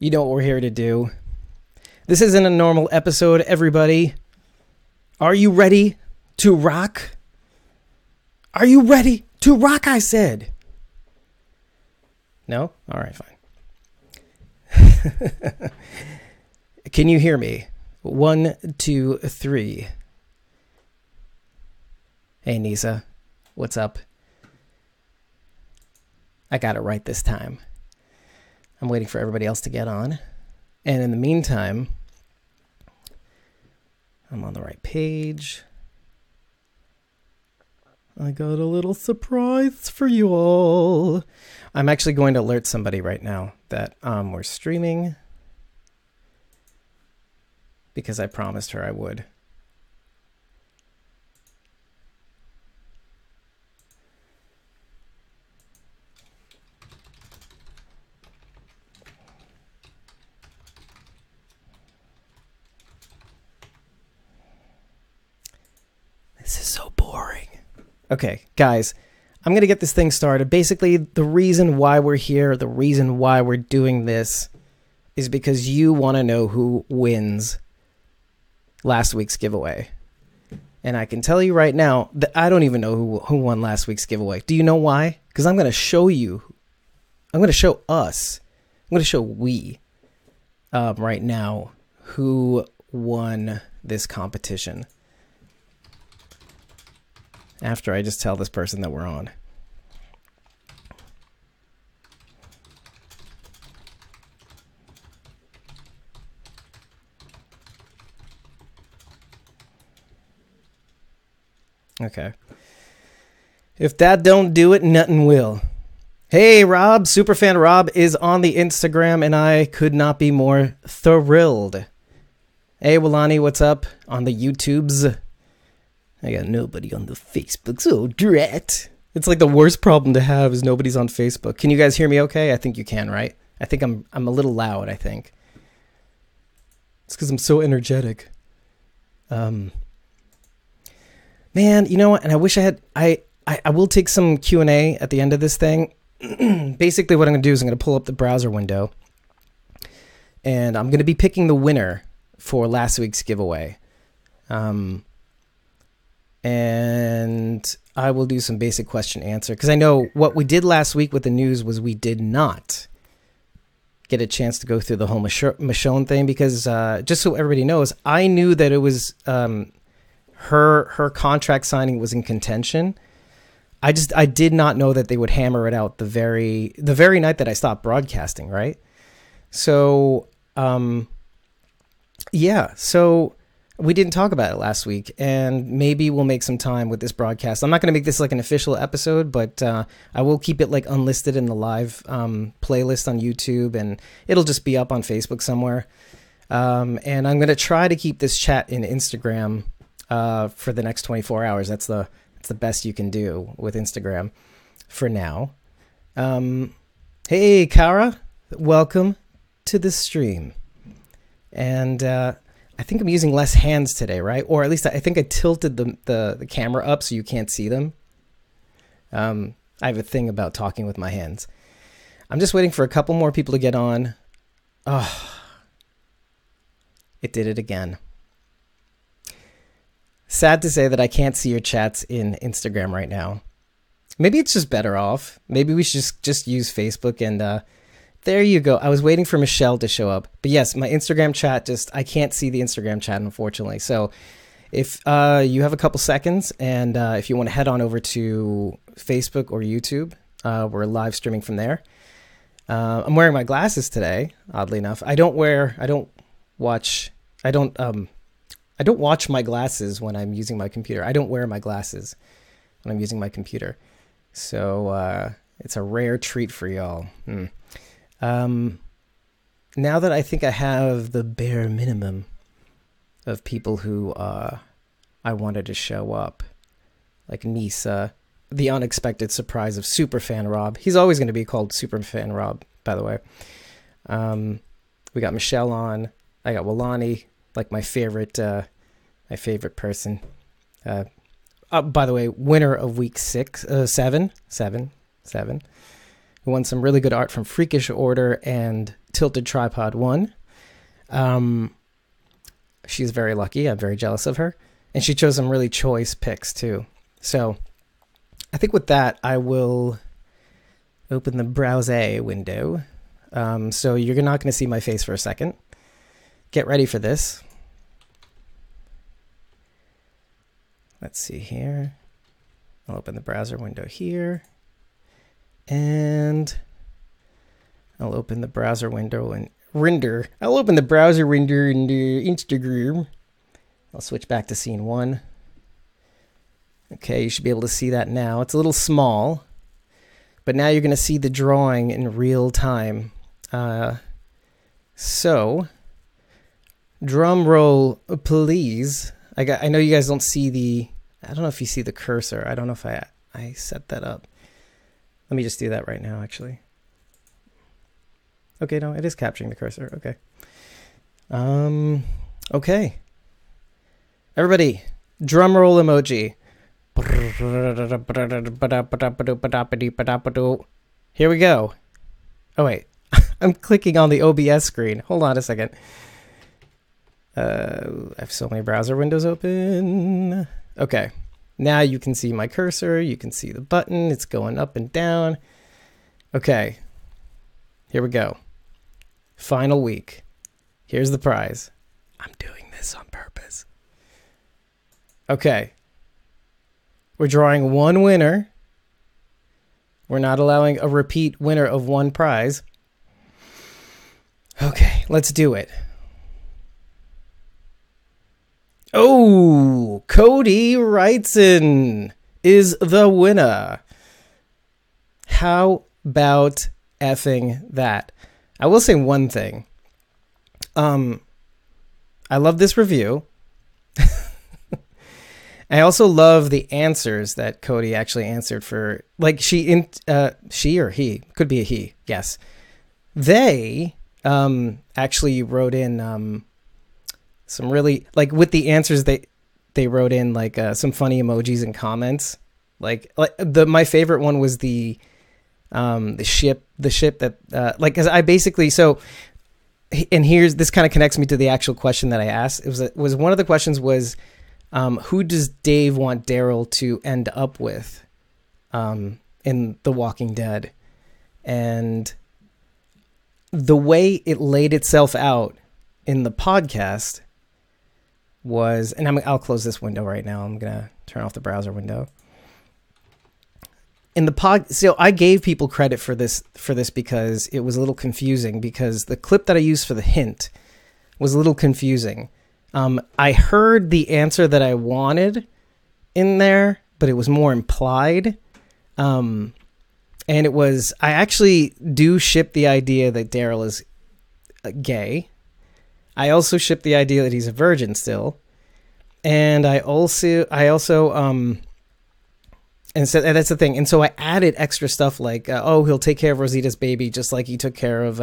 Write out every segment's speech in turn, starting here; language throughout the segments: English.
You know what we're here to do. This isn't a normal episode, everybody. Are you ready to rock? Are you ready to rock, I said? No? All right, fine. Can you hear me? 1, 2, 3. Hey, Nisa. What's up? I got it right this time. I'm waiting for everybody else to get on. And in the meantime, I'm on the right page. I got a little surprise for you all. I'm actually going to alert somebody right now that we're streaming because I promised her I would. This is so boring. Okay, guys, I'm going to get this thing started. Basically, the reason why we're here, the reason why we're doing this is because you want to know who wins last week's giveaway. And I can tell you right now that I don't even know who won last week's giveaway. Do you know why? Because I'm going to show you. I'm going to show us. I'm going to show we right now who won this competition. After I just tell this person that we're on. Okay. If that don't do it, nothing will. Hey, Rob, Superfan Rob is on the Instagram, and I could not be more thrilled. Hey, Wilani, what's up on the YouTubes? I got nobody on the Facebook, so drat. It's like the worst problem to have is nobody's on Facebook. Can you guys hear me okay? I think you can, right? I think I'm a little loud, I think. It's because I'm so energetic. Man, you know what? And I wish I had... I will take some Q&A at the end of this thing. Basically, what I'm going to do is I'm going to pull up the browser window. And I'm going to be picking the winner for last week's giveaway. And I will do some basic question answer. Because I know what we did last week with the news was we did not get a chance to go through the whole Michonne thing. Because just so everybody knows, I knew that it was her contract signing was in contention. I did not know that they would hammer it out the very night that I stopped broadcasting, right? So, yeah. So... we didn't talk about it last week, and maybe we'll make some time with this broadcast. I'm not going to make this like an official episode, but I will keep it like unlisted in the live playlist on YouTube, and it'll just be up on Facebook somewhere. And I'm going to try to keep this chat in Instagram for the next 24 hours. That's the best you can do with Instagram for now. Hey, Kara, welcome to the stream. And... I think I'm using less hands today, right? Or at least I think I tilted the camera up so you can't see them. I have a thing about talking with my hands. I'm just waiting for a couple more people to get on. Oh, it did it again. Sad to say that I can't see your chats in Instagram right now. Maybe it's just better off. Maybe we should just use Facebook and... there you go. I was waiting for Michelle to show up. But yes, my Instagram chat I can't see the Instagram chat, unfortunately. So if you have a couple seconds and if you want to head on over to Facebook or YouTube, we're live streaming from there. I'm wearing my glasses today, oddly enough. I don't watch my glasses when I'm using my computer. I don't wear my glasses when I'm using my computer. So it's a rare treat for y'all. Now that I think I have the bare minimum of people who I wanted to show up, like Nisa, the unexpected surprise of Superfan Rob. He's always going to be called Superfan Rob, by the way. We got Michelle on. I got Wilani, like my favorite person. By the way, winner of week 7. Who won some really good art from Freakish Order and Tilted Tripod 1. She's very lucky. I'm very jealous of her. And she chose some really choice picks too. So I think with that, I will open the browser window. So you're not going to see my face for a second. Get ready for this. Let's see here. I'll open the browser window here. And I'll open the browser window and render. I'll open the browser window in Instagram. I'll switch back to scene 1. Okay, you should be able to see that now. It's a little small, but now you're going to see the drawing in real time. So, drum roll, please. I know you guys don't see the... I don't know if you see the cursor. I don't know if I set that up. Let me just do that right now, actually. Okay, no, it is capturing the cursor. Okay. Okay. Everybody, drum roll emoji. Here we go. Oh, wait. I'm clicking on the OBS screen. Hold on a second. I have so many browser windows open. Okay. Now you can see my cursor. You can see the button. It's going up and down. Okay. Here we go. Final week. Here's the prize. I'm doing this on purpose. Okay. We're drawing one winner. We're not allowing a repeat winner of one prize. Okay, let's do it. Oh, Cody Wrightson is the winner. How about effing that? I will say one thing. I love this review. I also love the answers that Cody actually answered for, like she or he, could be a he, yes. They actually wrote in some really, like with the answers they wrote in like some funny emojis and comments. Like my favorite one was the ship that like, cause I basically, so, and this kind of connects me to the actual question that I asked. It was one of the questions was, who does Dave want Daryl to end up with in The Walking Dead? And the way it laid itself out in the podcast was, and I'll close this window right now. I'm going to turn off the browser window. In the so I gave people credit for this because it was a little confusing, because the clip that I used for the hint was a little confusing. I heard the answer that I wanted in there, but it was more implied. And it was, I actually do ship the idea that Daryl is gay. I also ship the idea that he's a virgin still. And I also, and so that's the thing. And so I added extra stuff like, he'll take care of Rosita's baby, just like he took care of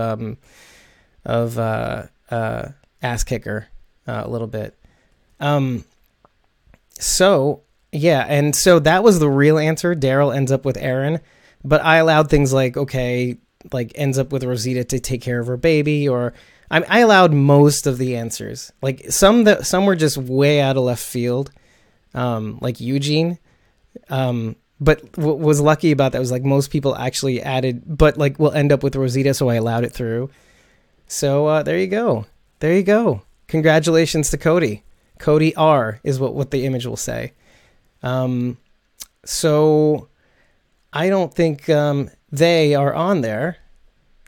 Ass Kicker. A little bit. So yeah, and so that was the real answer. Daryl ends up with Aaron, but I allowed things like, okay, like ends up with Rosita to take care of her baby, or I allowed most of the answers. Like some were just way out of left field, like Eugene. But what was lucky about that was like most people actually added, but like we'll end up with Rosita, so I allowed it through. So there you go. There you go. Congratulations to Cody. Cody R is what the image will say. So I don't think they are on there.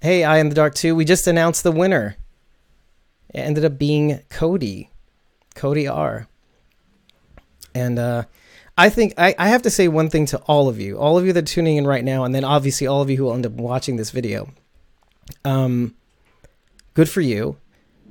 Hey, I Am the Dark 2. We just announced the winner. It ended up being Cody. Cody R. And I think I have to say one thing to all of you that are tuning in right now, and then obviously all of you who will end up watching this video. Good for you.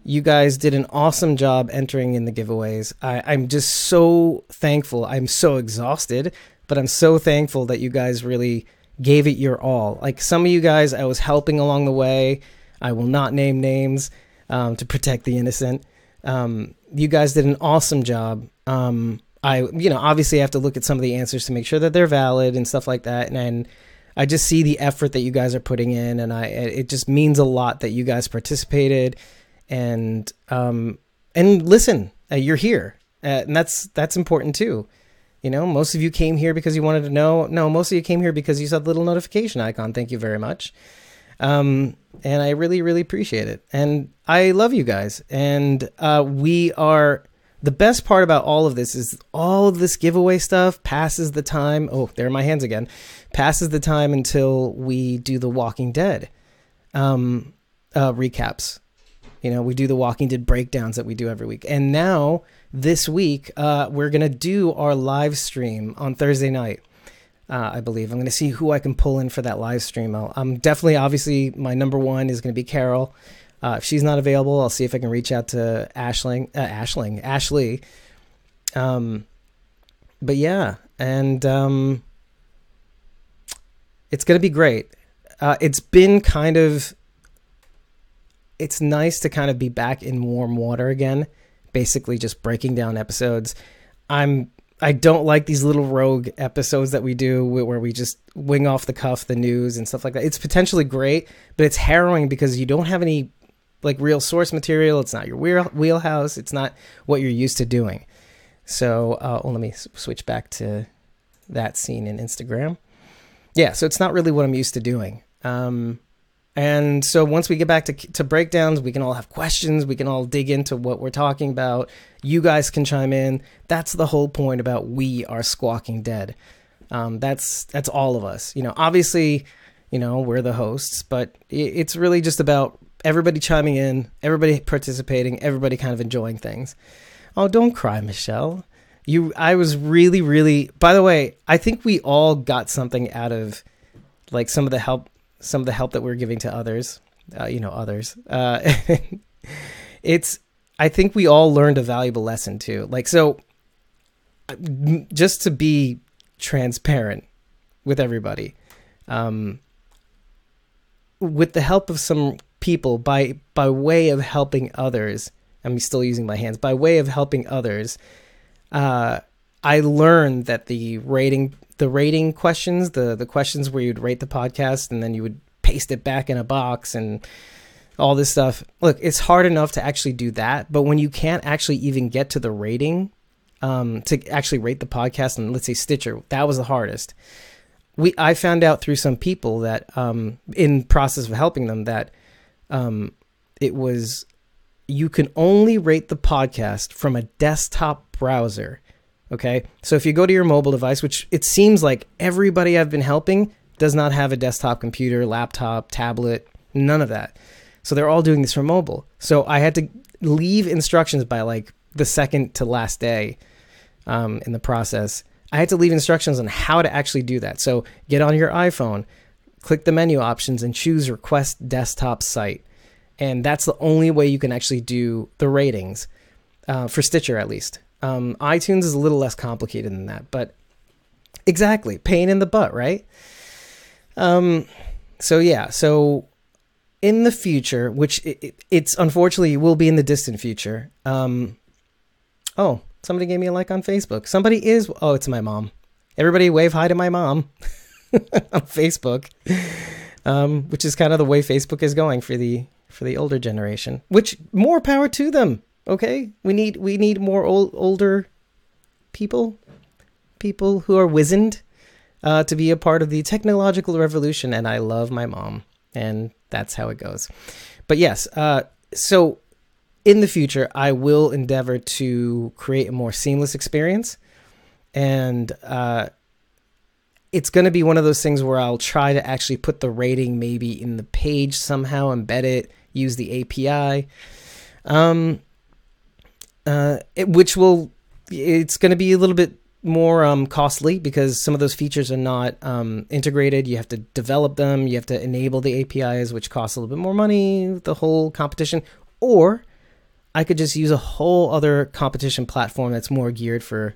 You guys did an awesome job entering in the giveaways. I'm just so thankful. I'm so exhausted, but I'm so thankful that you guys really gave it your all. Like some of you guys, I was helping along the way. I will not name names to protect the innocent. You guys did an awesome job. I obviously have to look at some of the answers to make sure that they're valid and stuff like that. And I just see the effort that you guys are putting in, and it just means a lot that you guys participated, and listen, you're here, and that's important too. You know, most of you came here because you wanted to know. No, most of you came here because you saw the little notification icon. Thank you very much. And I really, really appreciate it. And I love you guys. And the best part about all of this is all of this giveaway stuff passes the time. Oh, there are my hands again. Passes the time until we do the Walking Dead recaps. You know, we do the Walking Dead breakdowns that we do every week. And now, this week, we're going to do our live stream on Thursday night, I believe. I'm going to see who I can pull in for that live stream. I'm definitely, obviously, my number one is going to be Carol. If she's not available, I'll see if I can reach out to Ashley. But yeah, and it's going to be great. It's nice to kind of be back in warm water again, basically just breaking down episodes. I don't like these little rogue episodes that we do where we just wing off the cuff the news and stuff like that. It's potentially great, but it's harrowing because you don't have any like real source material. It's not your wheelhouse. It's not what you're used to doing. So let me switch back to that scene in Instagram. Yeah, so it's not really what I'm used to doing. And so once we get back to breakdowns, we can all have questions. We can all dig into what we're talking about. You guys can chime in. That's the whole point about We Are Squawking Dead. That's all of us. You know, obviously, you know, we're the hosts, but it's really just about everybody chiming in, everybody participating, everybody kind of enjoying things. Oh, don't cry, Michelle. I was really, really, by the way, I think we all got something out of like some of the help that we're giving to others, others. I think we all learned a valuable lesson too. Like, so just to be transparent with everybody, with the help of some people by way of helping others, I'm still using my hands, by way of helping others, I learned that the rating questions, the questions where you'd rate the podcast and then you would paste it back in a box and all this stuff. Look, it's hard enough to actually do that, but when you can't actually even get to the rating, to actually rate the podcast on, let's say, Stitcher, that was the hardest. I found out through some people that, in process of helping them, that you can only rate the podcast from a desktop browser. Okay, so if you go to your mobile device, which it seems like everybody I've been helping does not have a desktop computer, laptop, tablet, none of that. So they're all doing this from mobile. So I had to leave instructions by like the second to last day in the process. I had to leave instructions on how to actually do that. So get on your iPhone, click the menu options, and choose Request Desktop Site. And that's the only way you can actually do the ratings, for Stitcher at least. iTunes is a little less complicated than that, but exactly, pain in the butt, right? So yeah, so in the future, which it's unfortunately will be in the distant future. Oh, somebody gave me a like on Facebook. It's my mom. Everybody wave hi to my mom on Facebook, which is kind of the way Facebook is going for the older generation, which more power to them. Okay, we need more older people who are wizened to be a part of the technological revolution. And I love my mom, and that's how it goes. But yes, so in the future, I will endeavor to create a more seamless experience, and it's going to be one of those things where I'll try to actually put the rating maybe in the page somehow, embed it, use the API. It's going to be a little bit more costly because some of those features are not integrated. You have to develop them. You have to enable the APIs, which costs a little bit more money, the whole competition. Or I could just use a whole other competition platform that's more geared for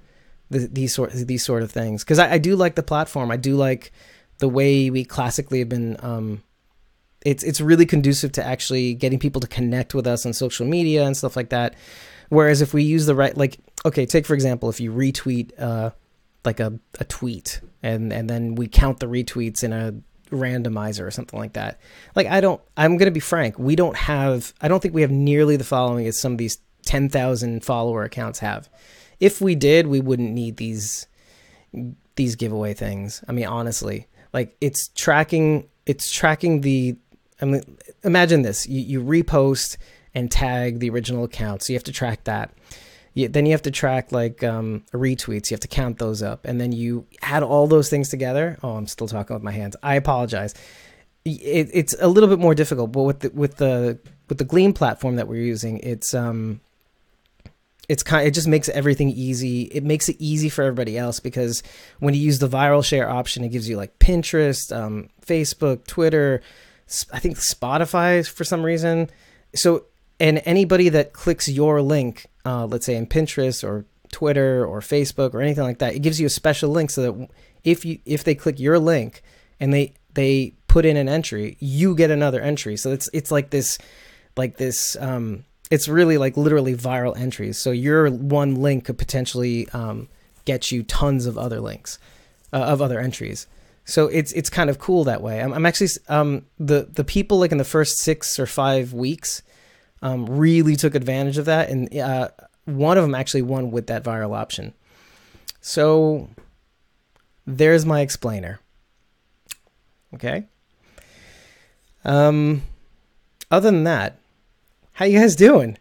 these sort of things. Because I do like the platform. I do like the way we classically have been. It's really conducive to actually getting people to connect with us on social media and stuff like that. Whereas if we use the right, like, okay, take for example, if you retweet like a tweet, and then we count the retweets in a randomizer or something like that. Like, I'm going to be frank, I don't think we have nearly the following as some of these 10,000 follower accounts have. If we did, we wouldn't need these giveaway things. I mean, honestly, like it's tracking imagine this, you repost and tag the original account. So you have to track that. Then you have to track like retweets. You have to count those up, and then you add all those things together. Oh, I'm still talking with my hands. I apologize. It's a little bit more difficult, but with the Gleam platform that we're using, it just makes everything easy. It makes it easy for everybody else, because when you use the viral share option, it gives you like Pinterest, Facebook, Twitter, I think Spotify for some reason. So, and anybody that clicks your link, let's say in Pinterest or Twitter or Facebook or anything like that, it gives you a special link so that if they click your link and they put in an entry, you get another entry. So it's like this, it's really like literally viral entries. So your one link could potentially get you tons of other links, of other entries. So it's kind of cool that way. I'm actually the people like in the first 6 or 5 weeks really took advantage of that, and one of them actually won with that viral option. So there's my explainer. Okay. Other than that, how you guys doing?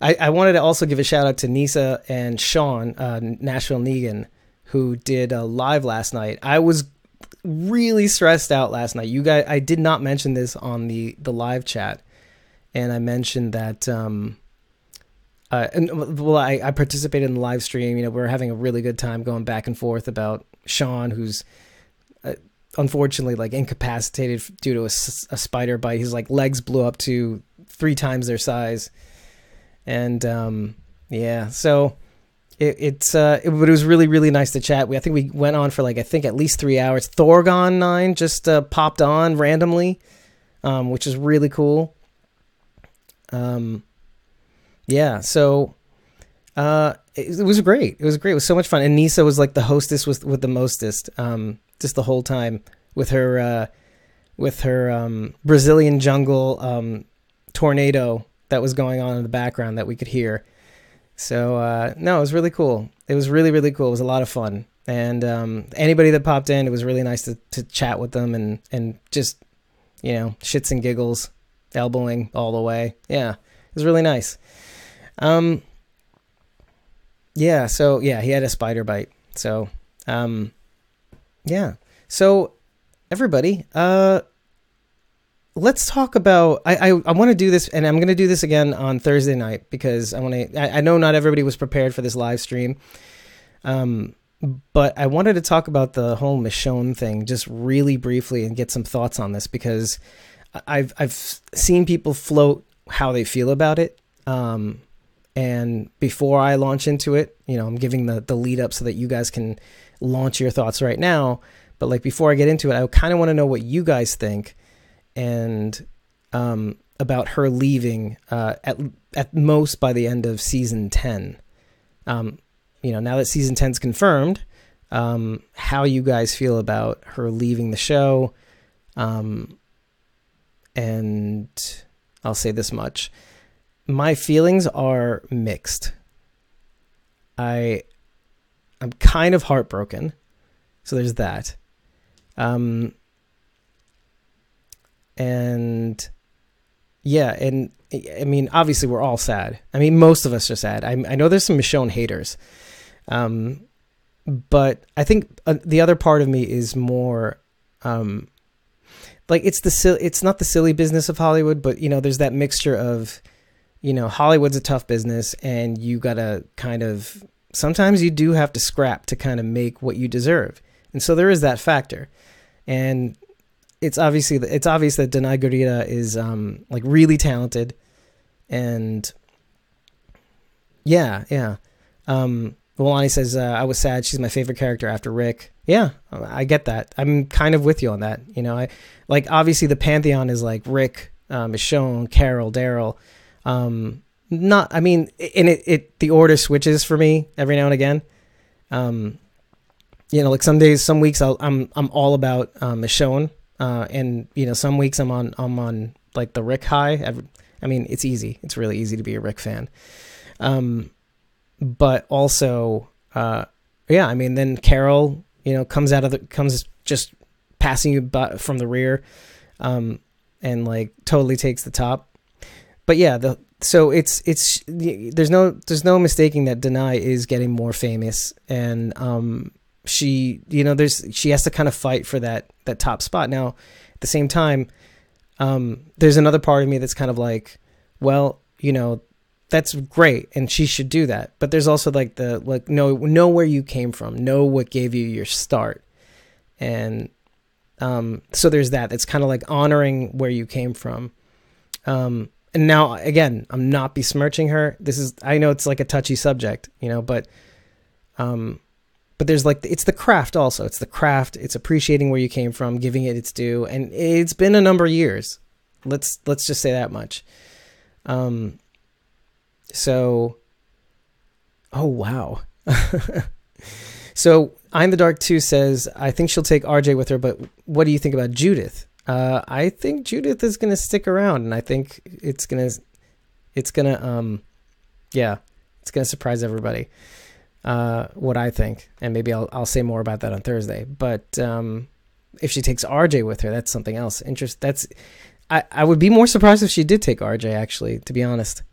I wanted to also give a shout out to Nisa and Sean, Nashville Negan, who did a live last night. I was really stressed out last night. You guys, I did not mention this on the live chat, and I mentioned that. I participated in the live stream. You know, we were having a really good time going back and forth about Sean, who's unfortunately like incapacitated due to a spider bite. His like legs blew up to 3 times their size, and yeah, so. It was really, really nice to chat. I think we went on for at least 3 hours. Thorgon9 just popped on randomly, which is really cool. Yeah, so it was great. It was great. It was so much fun. And Nisa was like the hostess with the mostest, just the whole time with her Brazilian jungle tornado that was going on in the background that we could hear. So, no, it was really cool. It was really, really cool. It was a lot of fun. And anybody that popped in, it was really nice to chat with them and just, you know, shits and giggles, elbowing all the way. Yeah, it was really nice. Yeah, so, yeah, he had a spider bite. So, yeah. So, everybody, let's talk about, I want to do this, and I'm going to do this again on Thursday night, because I know not everybody was prepared for this live stream. But I wanted to talk about the whole Michonne thing just really briefly and get some thoughts on this, because I've seen people float how they feel about it. And before I launch into it, you know, I'm giving the lead up so that you guys can launch your thoughts right now. But like, before I get into it, I kind of want to know what you guys think. And about her leaving at most by the end of season 10. You know, now that season 10's confirmed, how you guys feel about her leaving the show. And I'll say this much. My feelings are mixed. I'm kind of heartbroken. So there's that. And yeah, and I mean, obviously we're all sad. I mean, most of us are sad. I know there's some Michonne haters. But I think the other part of me is more, like it's not the silly business of Hollywood, but you know, there's that mixture of, you know, Hollywood's a tough business, and you gotta sometimes you do have to scrap to kind of make what you deserve. And so there is that factor. And it's obvious that Danai Gurira is like really talented, and yeah. Milani says I was sad. She's my favorite character after Rick. Yeah, I get that. I'm kind of with you on that. You know, I like, obviously the pantheon is like Rick, Michonne, Carol, Daryl. The order switches for me every now and again. Like some days, some weeks I'm all about Michonne, and some weeks I'm on like the Rick high. I mean, it's easy. It's really easy to be a Rick fan. But also, I mean, then Carol, comes just passing you from the rear, and like totally takes the top. But yeah, there's no mistaking that Denai is getting more famous, and she has to kind of fight for that top spot. Now, at the same time, there's another part of me that's kind of like, well, that's great, and she should do that. But there's also like know where you came from, know what gave you your start, and so there's that. It's kind of like honoring where you came from. And now, again, I'm not besmirching her. I know it's like a touchy subject, but there's like, it's the craft also. It's the craft. It's appreciating where you came from, giving it its due. And it's been a number of years. Let's just say that much. So, oh, wow. So I'm the Dark 2 says, I think she'll take RJ with her, but what do you think about Judith? I think Judith is going to stick around, and I think it's going to surprise everybody, what I think. And maybe I'll say more about that on Thursday. But, if she takes RJ with her, that's something else. I would be more surprised if she did take RJ, actually, to be honest,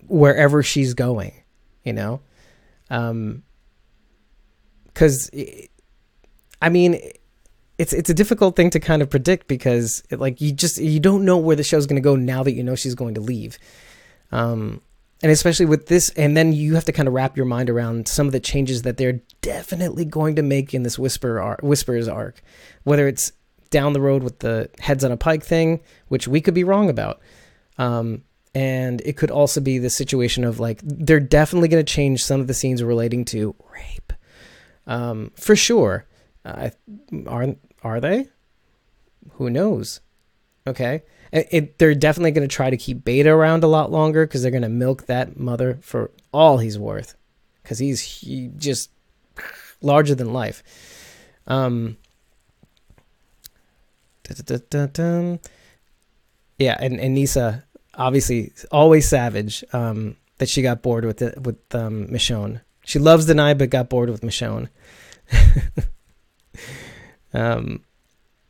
wherever she's going, cause I mean, it's a difficult thing to kind of predict because you don't know where the show's going to go now that she's going to leave. And especially with this, and then you have to kind of wrap your mind around some of the changes that they're definitely going to make in this Whisperers arc, whether it's down the road with the heads on a pike thing, which we could be wrong about. And it could also be the situation of like, they're definitely going to change some of the scenes relating to rape. For sure. Are they? Who knows? Okay. They're definitely going to try to keep Beta around a lot longer because they're going to milk that mother for all he's worth, because he's just larger than life. Yeah, and Nisa, obviously, always savage, that she got bored with Michonne. She loves Denai, but got bored with Michonne.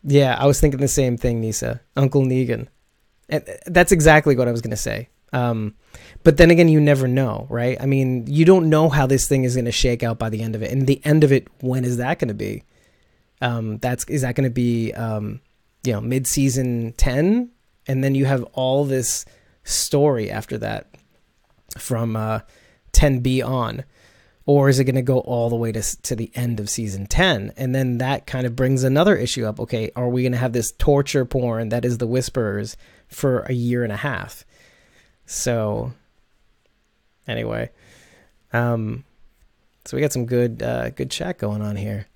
Yeah, I was thinking the same thing, Nisa. Uncle Negan. And that's exactly what I was going to say. But then again, you never know, right? I mean, you don't know how this thing is going to shake out by the end of it. And the end of it, when is that going to be? Is that going to be, mid-season 10? And then you have all this story after that from 10B on. Or is it going to go all the way to the end of season 10? And then that kind of brings another issue up. Okay, are we going to have this torture porn that is the Whisperers for a year and a half? So, anyway. So we got some good chat going on here.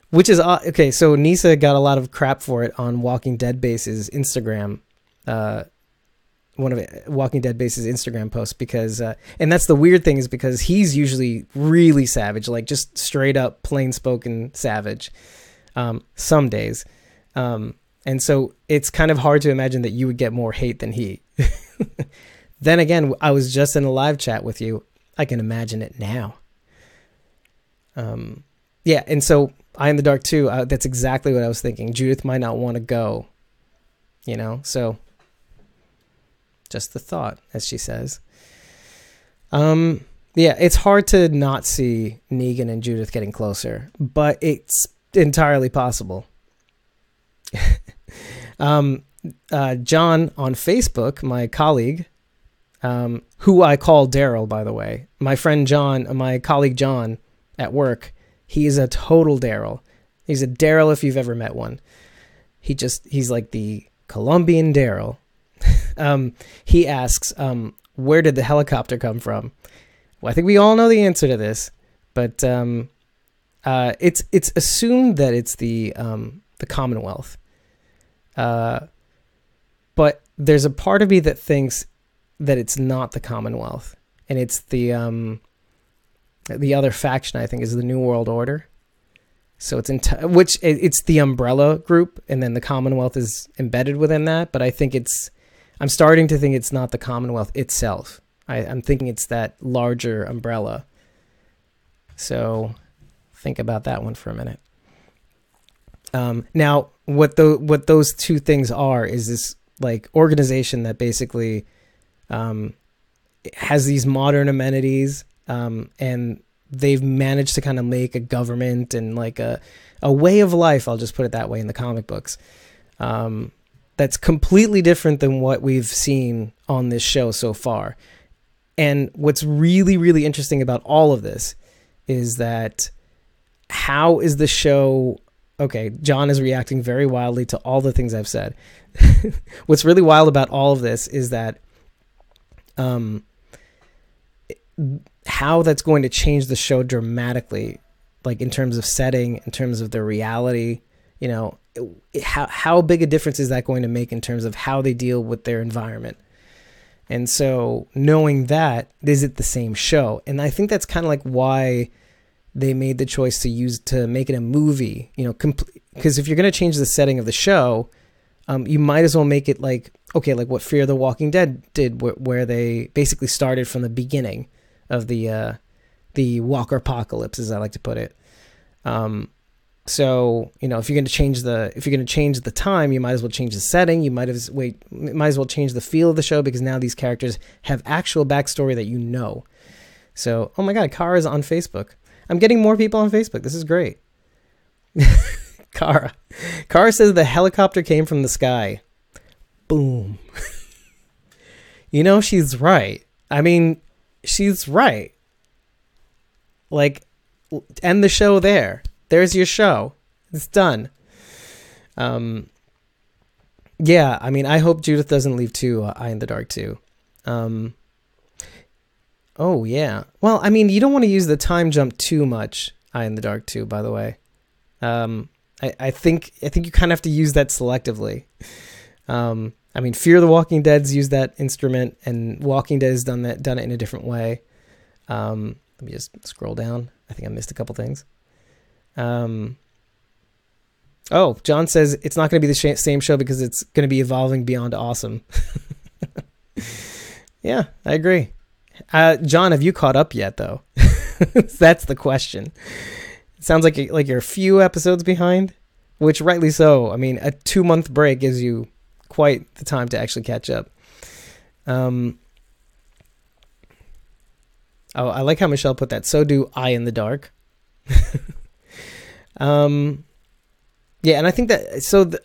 Which is, okay, so Nisa got a lot of crap for it on Walking Dead Base's Instagram, one of Walking Dead Base's Instagram posts, because and that's the weird thing, is because he's usually really savage, like just straight up plain spoken savage, some days, and so it's kind of hard to imagine that you would get more hate than he. Then again, I was just in a live chat with you. I can imagine it now. Yeah, and so I Am the Dark too. That's exactly what I was thinking. Judith might not want to go, so just the thought, as she says. Yeah, it's hard to not see Negan and Judith getting closer, but it's entirely possible. John on Facebook, my colleague, who I call Daryl, by the way, my friend John, my colleague John at work, he is a total Daryl. He's a Daryl if you've ever met one. He's like the Colombian Daryl. He asks, where did the helicopter come from? Well, I think we all know the answer to this, but it's assumed that it's the Commonwealth. But there's a part of me that thinks that it's not the Commonwealth, and it's the other faction. I think is the New World Order. So it's it's the umbrella group, and then the Commonwealth is embedded within that. But I think I'm starting to think it's not the Commonwealth itself. I'm thinking it's that larger umbrella. So think about that one for a minute. Now, what those two things are is this like organization that basically has these modern amenities, and they've managed to kind of make a government and like a way of life, I'll just put it that way, in the comic books, that's completely different than what we've seen on this show so far. And what's really, really interesting about all of this is that how is the show... Okay, John is reacting very wildly to all the things I've said. What's really wild about all of this is that how that's going to change the show dramatically, like in terms of setting, in terms of the reality, you know, how big a difference is that going to make in terms of how they deal with their environment? And so knowing that, is it the same show? And I think that's kind of like why they made the choice to make it a movie, you know, because if you're going to change the setting of the show, you might as well make it like, okay, like what Fear the Walking Dead did, where they basically started from the beginning of the Walker apocalypse, as I like to put it. So, you know, if you're going to change the time, you might as well change the setting. You might as well change the feel of the show, because now these characters have actual backstory that you know. So, oh my God, Kara's on Facebook. I'm getting more people on Facebook. This is great. Kara says the helicopter came from the sky. Boom. You know, she's right. I mean, she's right. Like, end the show there. There's your show. It's done. Yeah, I mean, I hope Judith doesn't leave too, Eye in the Dark too. Oh, yeah. Well, I mean, you don't want to use the time jump too much, Eye in the Dark too, by the way. I think you kind of have to use that selectively. I mean, Fear the Walking Dead's used that instrument, and Walking Dead has done it in a different way. Let me just scroll down. I think I missed a couple things. Oh, John says it's not going to be the same show because it's going to be evolving beyond awesome. Yeah, I agree. John, have you caught up yet, though? That's the question. It sounds like you're a few episodes behind, which rightly so. I mean, a 2-month break gives you quite the time to actually catch up. Oh, I like how Michelle put that. So do Eye in the Dark. Yeah, and I think that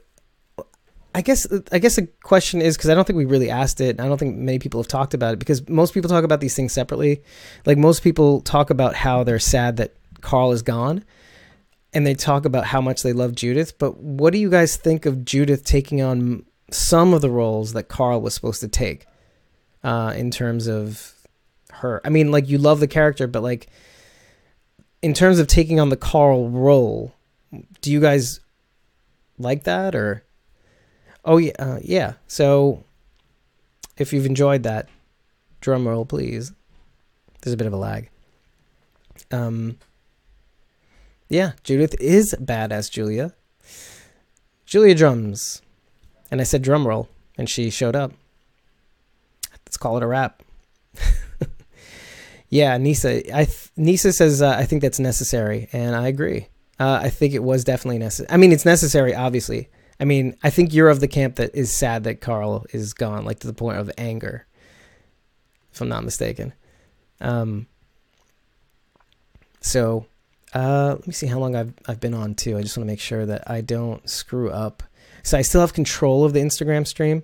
I guess the question is, because I don't think we really asked it, and I don't think many people have talked about it, because most people talk about these things separately. Like, most people talk about how they're sad that Carl is gone, and they talk about how much they love Judith. But what do you guys think of Judith taking on some of the roles that Carl was supposed to take, in terms of her? I mean, like, you love the character, but like, in terms of taking on the Carl role, do you guys like that? Or yeah. So if you've enjoyed that, drum roll, please. There's a bit of a lag. Yeah, Judith is badass Julia. Julia drums. And I said drum roll, and she showed up. Let's call it a wrap. Yeah, Nisa. Nisa says, I think that's necessary, and I agree. I think it was definitely necessary. I mean, it's necessary, obviously. I mean, I think you're of the camp that is sad that Carl is gone, like to the point of anger, if I'm not mistaken. So, let me see how long I've been on too. I just want to make sure that I don't screw up. So I still have control of the Instagram stream.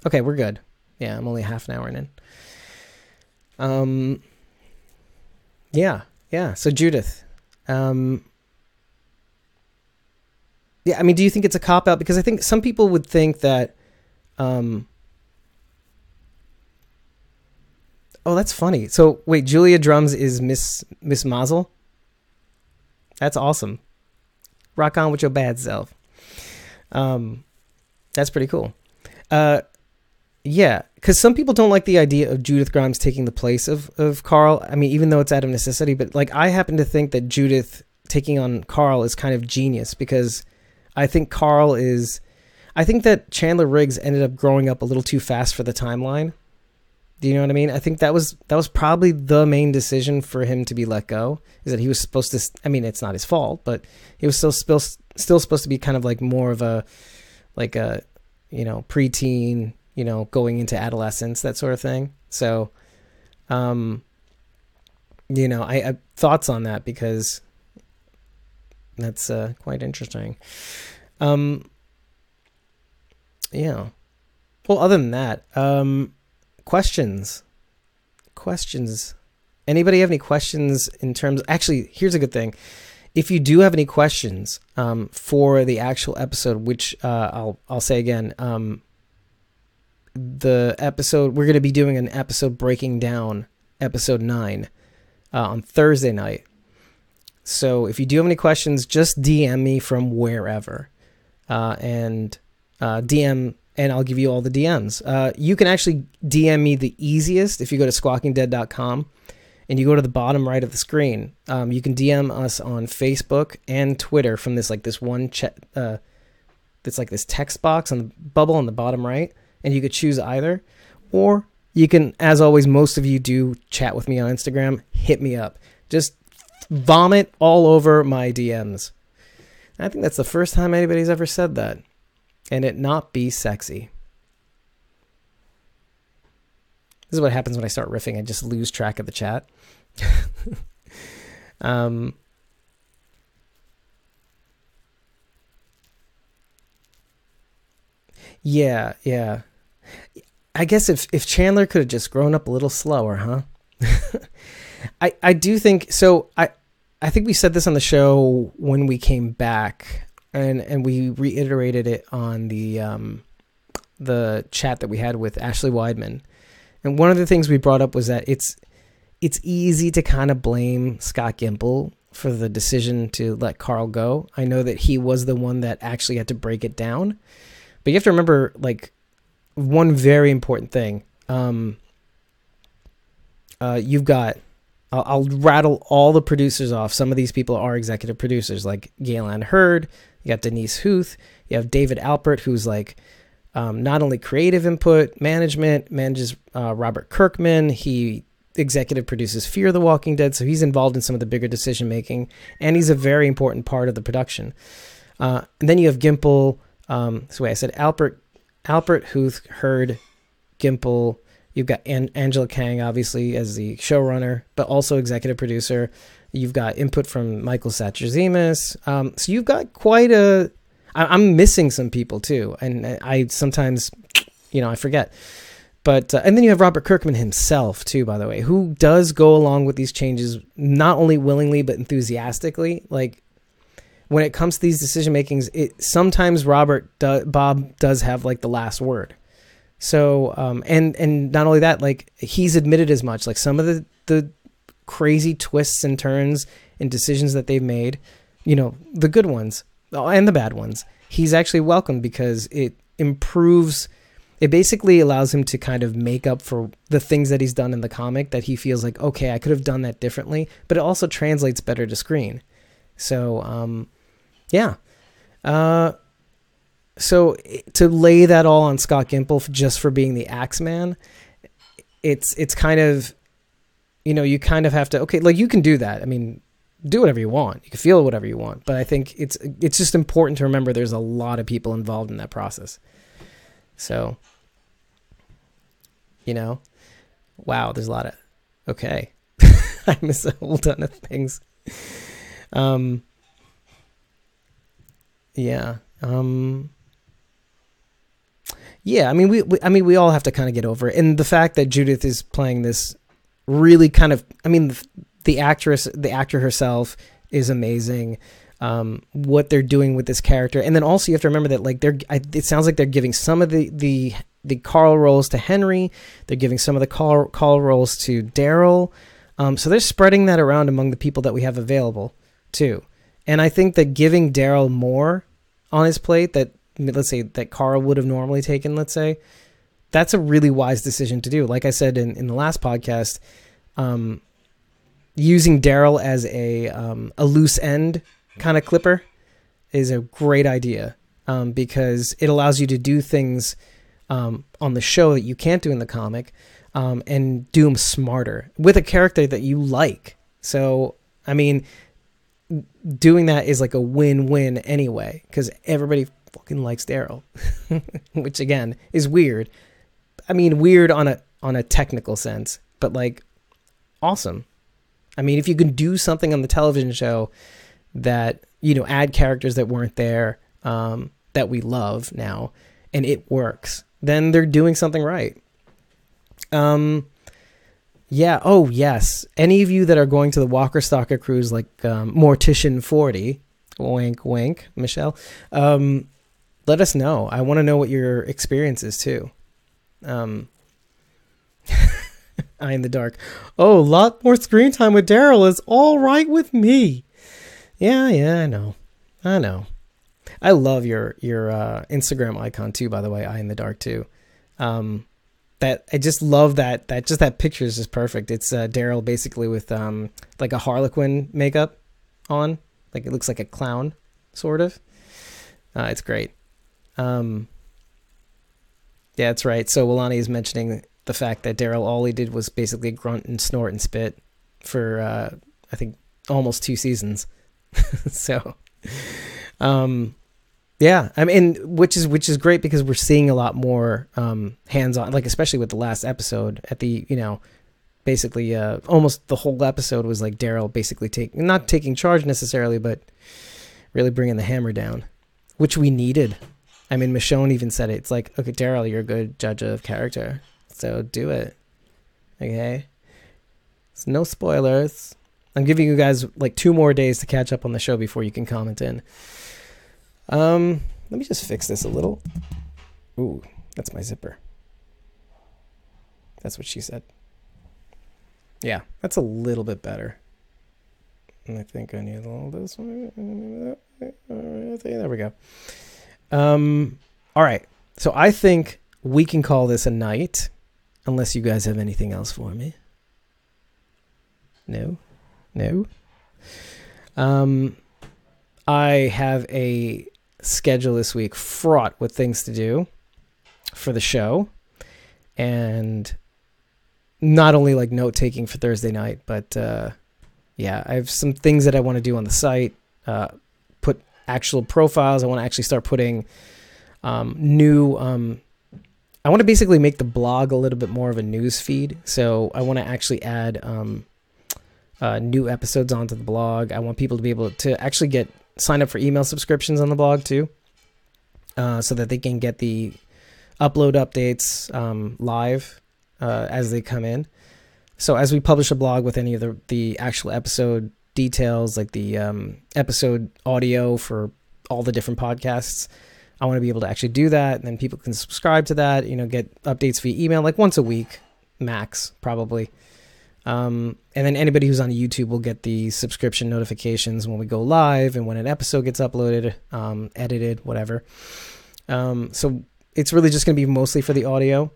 Okay, we're good. Yeah, I'm only half an hour in. Yeah. So Judith, yeah, I mean, do you think it's a cop-out? Because I think some people would think that, oh, that's funny. So, wait, Julia Drums is Miss Mazel? That's awesome. Rock on with your bad self. That's pretty cool. Yeah, because some people don't like the idea of Judith Grimes taking the place of Carl. I mean, even though it's out of necessity, but like I happen to think that Judith taking on Carl is kind of genius, because I think I think that Chandler Riggs ended up growing up a little too fast for the timeline. Do you know what I mean? I think that was probably the main decision for him to be let go, is that he was supposed to, I mean, it's not his fault, but he was still supposed to be kind of like more of a, like a, preteen, going into adolescence, that sort of thing. So, I thoughts on that, because that's quite interesting. Yeah. Well, other than that, questions. Anybody have any questions in terms? Actually, here's a good thing. If you do have any questions for the actual episode, which I'll say again, the episode, we're going to be doing an episode breaking down episode 9 on Thursday night. So if you do have any questions, just DM me from wherever, and DM, and I'll give you all the DMs. You can actually DM me the easiest if you go to squawkingdead.com and you go to the bottom right of the screen. You can DM us on Facebook and Twitter from this one chat. That's like this text box on the bubble on the bottom right, and you could choose either. Or you can, as always, most of you do chat with me on Instagram. Hit me up. Just vomit all over my DMs. I think that's the first time anybody's ever said that. And it not be sexy. This is what happens when I start riffing. I just lose track of the chat. Yeah. I guess if Chandler could have just grown up a little slower, huh? I do think so. I think we said this on the show when we came back. And we reiterated it on the chat that we had with Ashley Weidman. And one of the things we brought up was that it's easy to kind of blame Scott Gimple for the decision to let Carl go. I know that he was the one that actually had to break it down. But you have to remember, like, one very important thing. You've got... I'll rattle all the producers off. Some of these people are executive producers, like Galen Hurd. You got Denise Huth. You have David Alpert, who's like not only creative input, manages Robert Kirkman. He executive produces Fear the Walking Dead, so he's involved in some of the bigger decision making, and he's a very important part of the production. And then you have Gimple. So wait, I said Alpert, Huth, Hurd, Gimple. You've got Angela Kang, obviously, as the showrunner, but also executive producer. You've got input from Michael Satrazemis. So you've got quite a... I'm missing some people, too. And I sometimes, I forget. But and then you have Robert Kirkman himself, too, by the way, who does go along with these changes, not only willingly, but enthusiastically. Like, when it comes to these decision makings, sometimes Bob does have, like, the last word. So, and not only that, like, he's admitted as much, like some of the crazy twists and turns and decisions that they've made, the good ones and the bad ones, he's actually welcomed, because it basically allows him to kind of make up for the things that he's done in the comic that he feels like, okay, I could have done that differently, but it also translates better to screen. So, yeah. So to lay that all on Scott Gimple just for being the Axeman, it's kind of, you kind of have to, okay, like you can do that. I mean, do whatever you want. You can feel whatever you want. But I think it's just important to remember there's a lot of people involved in that process. So, wow, there's a lot of, okay. I miss a whole ton of things. Yeah. Yeah, I mean, we all have to kind of get over it. And the fact that Judith is playing this really kind of, I mean, the actor herself is amazing. What they're doing with this character. And then also you have to remember that, like, it sounds like they're giving some of the Carl roles to Henry. They're giving some of the Carl roles to Daryl. So they're spreading that around among the people that we have available too. And I think that giving Daryl more on his plate that, let's say, that Carl would have normally taken, let's say, that's a really wise decision to do. Like I said in the last podcast, using Daryl as a loose end kind of clipper is a great idea, because it allows you to do things on the show that you can't do in the comic, and do them smarter with a character that you like. So, I mean, doing that is like a win-win anyway, because everybody fucking likes Daryl, which again is weird. I mean, weird on a technical sense, but like awesome. I mean, if you can do something on the television show that, you know, add characters that weren't there, that we love now, and it works, then they're doing something right. Yeah. Oh, yes. Any of you that are going to the Walker Stalker cruise, like Mortician 40, wink, wink, Michelle, let us know. I want to know what your experience is too. Eye in the dark. Oh, a lot more screen time with Daryl is all right with me. Yeah, I know. I love your Instagram icon too, by the way, Eye in the dark too. That I just love that picture is just perfect. It's Daryl basically with like a Harlequin makeup on, like it looks like a clown sort of. It's great. Yeah, that's right. So Wilani is mentioning the fact that Daryl, all he did was basically grunt and snort and spit for I think almost 2 seasons. So yeah, I mean, which is great because we're seeing a lot more hands-on, like especially with the last episode at the, you know, basically almost the whole episode was like Daryl basically not taking charge necessarily, but really bringing the hammer down, which we needed. I mean, Michonne even said it. It's like, okay, Daryl, you're a good judge of character, so do it. Okay? So no spoilers. I'm giving you guys like 2 more days to catch up on the show before you can comment in. Let me just fix this a little. Ooh, that's my zipper. That's what she said. Yeah, that's a little bit better. And I think I need all this one. There we go. All right. So I think we can call this a night, unless you guys have anything else for me. No. I have a schedule this week fraught with things to do for the show, and not only like note taking for Thursday night, but yeah, I have some things that I want to do on the site. Put actual profiles. I want to actually start putting new. I want to basically make the blog a little bit more of a news feed. So I want to actually add new episodes onto the blog. I want people to be able to actually sign up for email subscriptions on the blog too, so that they can get the upload updates live as they come in. So as we publish a blog with any of the actual episode details, like the episode audio for all the different podcasts, I want to be able to actually do that, and then people can subscribe to that, you know, get updates via email like once a week max probably. And then anybody who's on YouTube will get the subscription notifications when we go live and when an episode gets uploaded, edited, whatever. So it's really just going to be mostly for the audio.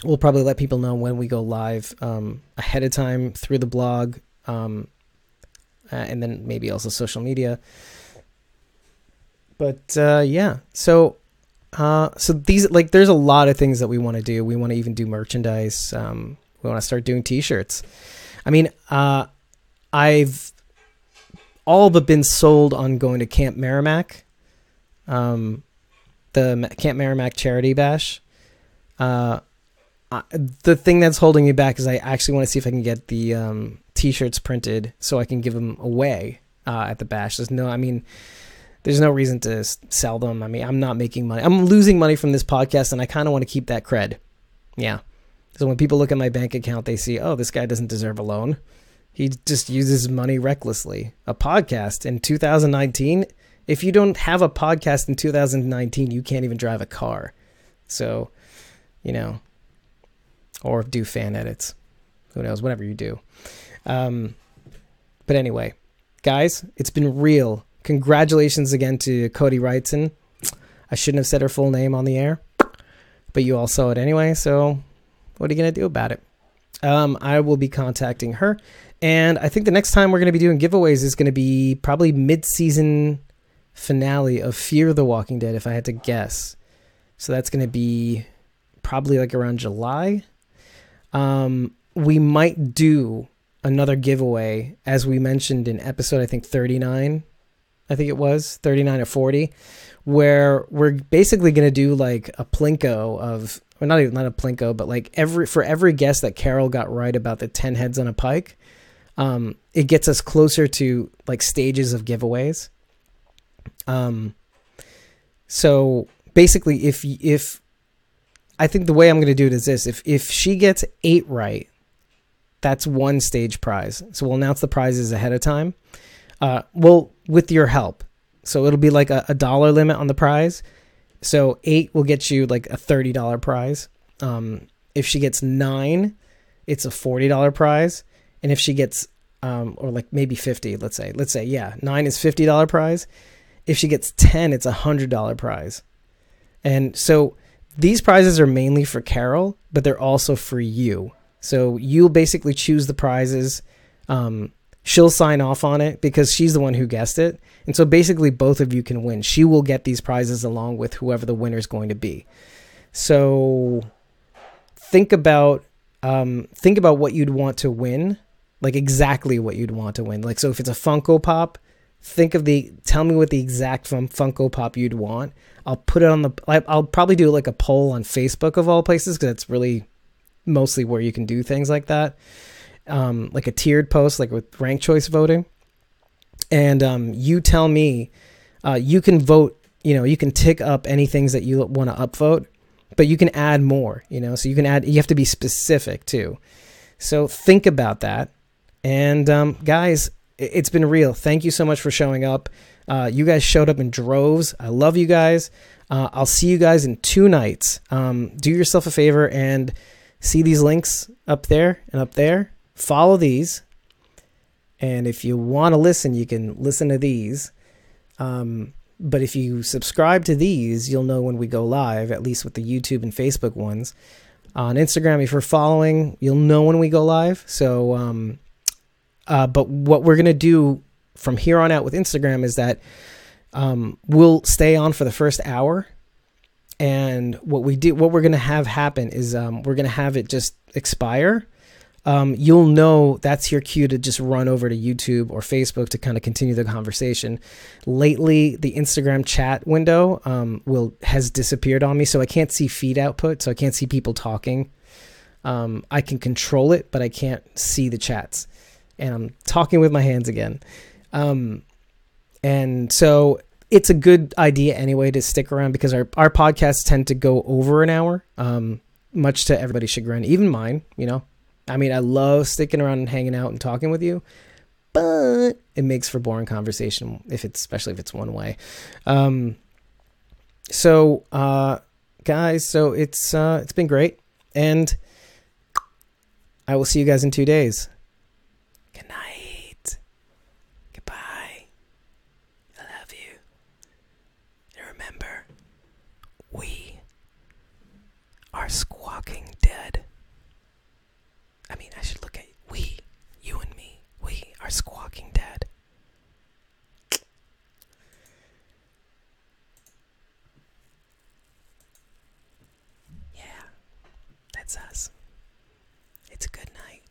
We'll probably let people know when we go live ahead of time through the blog, and then maybe also social media. But yeah, so these, like, there's a lot of things that we want to do. We want to even do merchandise. We want to start doing t-shirts. I mean, I've all but been sold on going to Camp Merrimack, the Camp Merrimack Charity Bash. The thing that's holding me back is I actually want to see if I can get the t-shirts printed so I can give them away at the bash. There's no reason to sell them. I mean, I'm not making money. I'm losing money from this podcast, and I kind of want to keep that cred. Yeah. So when people look at my bank account, they see, oh, this guy doesn't deserve a loan. He just uses money recklessly. A podcast in 2019, if you don't have a podcast in 2019, you can't even drive a car. So, you know, or do fan edits. Who knows, whatever you do. But anyway, guys, it's been real. Congratulations again to Cody Wrightson. I shouldn't have said her full name on the air. but you all saw it anyway, so what are you going to do about it? I will be contacting her, and I think the next time we're going to be doing giveaways is going to be probably mid-season finale of Fear the Walking Dead, if I had to guess. So that's going to be probably like around July. We might do another giveaway, as we mentioned in episode, I think 39, I think it was 39 or 40, where we're basically going to do like a Plinko of, or not a Plinko, but like for every guess that Carol got right about the 10 heads on a pike, it gets us closer to like stages of giveaways. So basically if I think the way I'm going to do it is this, if she gets 8 right, that's one stage prize. So we'll announce the prizes ahead of time. Well, with your help. So it'll be like a dollar limit on the prize. So 8 will get you like a $30 prize. If she gets 9, it's a $40 prize. And if she gets, or like maybe 50, let's say, yeah, 9 is $50 prize. If she gets 10, it's a $100 prize. And so these prizes are mainly for Carol, but they're also for you. So you'll basically choose the prizes. She'll sign off on it because she's the one who guessed it. And so basically both of you can win. She will get these prizes along with whoever the winner is going to be. So think about what you'd want to win, like exactly what you'd want to win. Like, so if it's a Funko Pop, tell me what the exact Funko Pop you'd want. I'll put it on I'll probably do like a poll on Facebook of all places, because that's really mostly where you can do things like that. Like a tiered post, like with ranked choice voting. And you tell me, you can vote, you can tick up any things that you want to upvote, but you can add more, so you have to be specific too. So think about that. And guys, it's been real. Thank you so much for showing up. You guys showed up in droves. I love you guys. I'll see you guys in 2 nights. Do yourself a favor and see these links up there and up there. Follow these. And if you want to listen, you can listen to these. But if you subscribe to these, you'll know when we go live, at least with the YouTube and Facebook ones. On Instagram, if you're following, you'll know when we go live. So, but what we're going to do from here on out with Instagram is that we'll stay on for the first hour. And what we're going to have happen is we're going to have it just expire. You'll know that's your cue to just run over to YouTube or Facebook to kind of continue the conversation. Lately, the Instagram chat window has disappeared on me, so I can't see feed output, so I can't see people talking. I can control it, but I can't see the chats. And I'm talking with my hands again. And so it's a good idea anyway to stick around, because our podcasts tend to go over an hour, much to everybody's chagrin, even mine, I mean, I love sticking around and hanging out and talking with you, but it makes for boring conversation especially if it's one way. So guys, so it's been great, and I will see you guys in 2 days. Good night. Goodbye. I love you. And remember, we are squawking dead. I mean, I should look at you and me. We are squawking dead. Yeah, that's us. It's a good night.